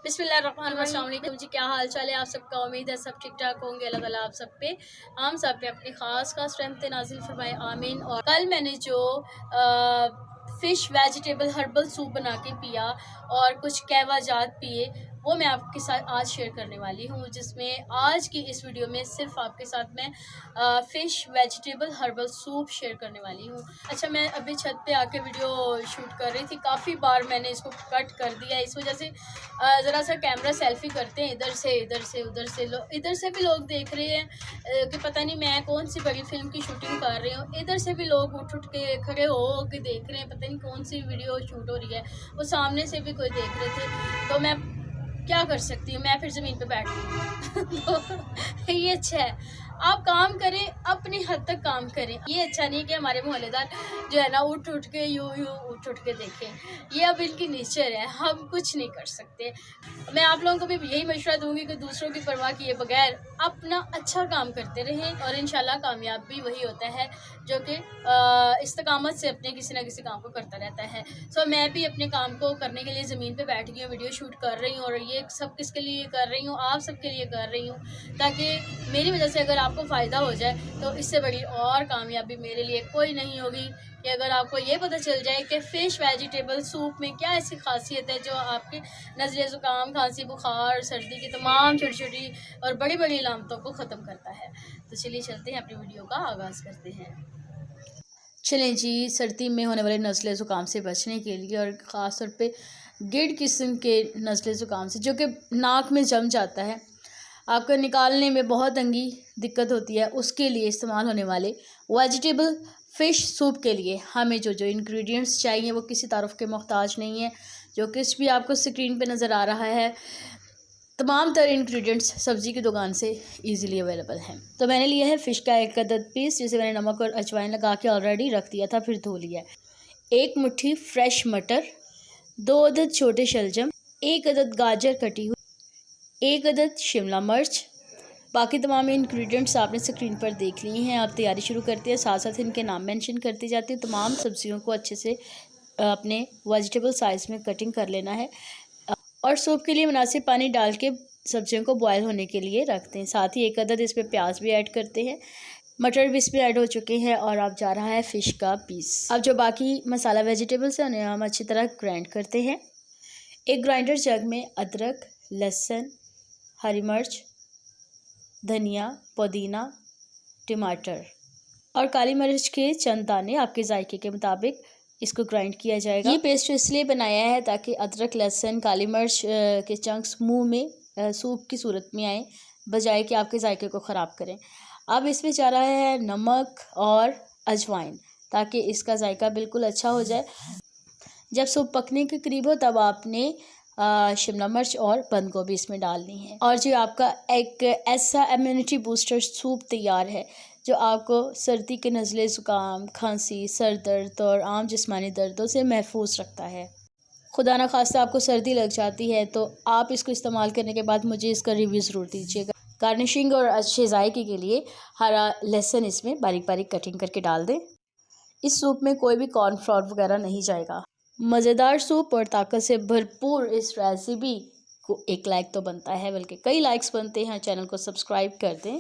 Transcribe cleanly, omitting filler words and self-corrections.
बिस्मिल्लाहिर्रहमानिर्रहीम जी, क्या हाल चाल है आप सबका। उम्मीद है सब ठीक ठाक होंगे। अल्लाह ताला आप सब पे हम सब पे अपनी ख़ास रहमत नाज़िल फरमाए, आमीन। और कल मैंने जो फ़िश वेजिटेबल हर्बल सूप बना के पिया और कुछ कहवा जात पिए, वो मैं आपके साथ आज शेयर करने वाली हूँ, जिसमें आज की इस वीडियो में सिर्फ आपके साथ मैं fish vegetable herbal soup share करने वाली हूँ। अच्छा, मैं अभी छत पे आके वीडियो शूट कर रही थी, काफ़ी बार मैंने इसको कट कर दिया इस वजह से ज़रा सा कैमरा सेल्फी करते हैं इधर से उधर से इधर से भी लोग देख रहे हैं कि पता नहीं मैं कौन सी बड़ी फिल्म की शूटिंग कर रही हूँ। इधर से भी लोग उठ के खड़े हो के देख रहे हैं, पता नहीं कौन सी वीडियो शूट हो रही है। वो सामने से भी कोई देख रहे थे, तो मैं क्या कर सकती हूँ, मैं फिर ज़मीन पे बैठ गई। तो ये अच्छा है, आप काम करें, अपनी हद तक काम करें। ये अच्छा नहीं कि हमारे मोहल्लेदार जो है ना उठ के यूँ उठ के देखें। ये अब इनकी नेचर है, हम कुछ नहीं कर सकते। मैं आप लोगों को भी यही मशवरा दूंगी कि दूसरों की परवाह किए बगैर अपना अच्छा काम करते रहें, और इंशाल्लाह कामयाब भी वही होता है जो कि इस्तकामत से अपने किसी ना किसी काम को करता रहता है। सो मैं भी अपने काम को करने के लिए ज़मीन पे बैठ गई हूँ, वीडियो शूट कर रही हूँ, और ये सब किसके लिए कर रही हूँ, आप सबके लिए कर रही हूँ, ताकि मेरी वजह से अगर आपको फ़ायदा हो जाए तो इससे बड़ी और कामयाबी मेरे लिए कोई नहीं होगी कि अगर आपको ये पता चल जाए कि फ़िश वेजिटेबल सूप में क्या ऐसी खासियत है जो आपके नज़ले ज़ुकाम, खांसी, बुखार, सर्दी की तमाम छोटी छोटी और बड़ी बड़ी अलामतों को ख़त्म करता है। तो चलिए चलते हैं, अपनी वीडियो का आगाज़ करते हैं। चलें जी, सर्दी में होने वाले नज़ले ज़ुकाम से बचने के लिए, और ख़ास तौर पे गिड़ किस्म के नज़ले ज़ुकाम से जो कि नाक में जम जाता है, आपको निकालने में बहुत तंगी दिक्कत होती है, उसके लिए इस्तेमाल होने वाले वेजिटेबल फ़िश सूप के लिए हमें जो जो इंग्रेडिएंट्स चाहिए वो किसी तारुफ के मोहताज नहीं है। जो कुछ भी आपको स्क्रीन पे नज़र आ रहा है, तमाम तरह इंग्रेडिएंट्स सब्ज़ी की दुकान से इजीली अवेलेबल हैं। तो मैंने लिया है फ़िश का एक अदद पीस, जिसे मैंने नमक और अजवाइन लगा के ऑलरेडी रख दिया था, फिर धो लिया है। 1 मुट्ठी फ्रेश मटर, 2 अदद छोटे शलजम, 1 अदद गाजर कटी हुई, 1 अदद शिमला मिर्च। बाकी तमाम इंग्रेडिएंट्स आपने स्क्रीन पर देख लिए हैं। आप तैयारी शुरू करते हैं, साथ साथ इनके नाम मेंशन करते जाते हैं। तमाम सब्जियों को अच्छे से अपने वेजिटेबल साइज़ में कटिंग कर लेना है, और सूप के लिए मुनासिब पानी डाल के सब्जियों को बॉयल होने के लिए रखते हैं। साथ ही 1 अदद इसमें प्याज भी ऐड करते हैं। मटर भी इसमें ऐड हो चुके हैं, और अब जा रहा है फ़िश का पीस। अब जो बाकी मसाला वेजिटेबल्स हैं उन्हें हम अच्छी तरह ग्राइंड करते हैं। एक ग्राइंडर जग में अदरक, लहसुन, हरी मिर्च, धनिया, पुदीना, टमाटर और काली मिर्च के चंद दाने आपके जायके के मुताबिक इसको ग्राइंड किया जाएगा। ये पेस्ट इसलिए बनाया है ताकि अदरक, लहसुन, काली मिर्च के चंक्स मुंह में सूप की सूरत में आए, बजाय कि आपके जायके को ख़राब करें। अब इसमें जा रहा है नमक और अजवाइन, ताकि इसका जायका बिल्कुल अच्छा हो जाए। जब सूप पकने के करीब हो तब आपने शिमला मिर्च और बंद गोभी इसमें डालनी है, और जो आपका एक ऐसा इम्यूनिटी बूस्टर सूप तैयार है जो आपको सर्दी के नज़ले ज़ुकाम, खांसी, सर दर्द और आम जिस्मानी दर्दों से महफूज रखता है। खुदा न खास्ता आपको सर्दी लग जाती है तो आप इसको इस्तेमाल करने के बाद मुझे इसका रिव्यू ज़रूर दीजिएगा। गार्निशिंग और अच्छे जायके के लिए हरा लहसुन इसमें बारीक बारीक कटिंग करके डाल दें। इस सूप में कोई भी कॉर्नफ्लोर वगैरह नहीं जाएगा। मज़ेदार सूप और ताकत से भरपूर इस रेसिपी को एक लाइक तो बनता है, बल्कि कई लाइक्स बनते हैं। चैनल को सब्सक्राइब कर दें।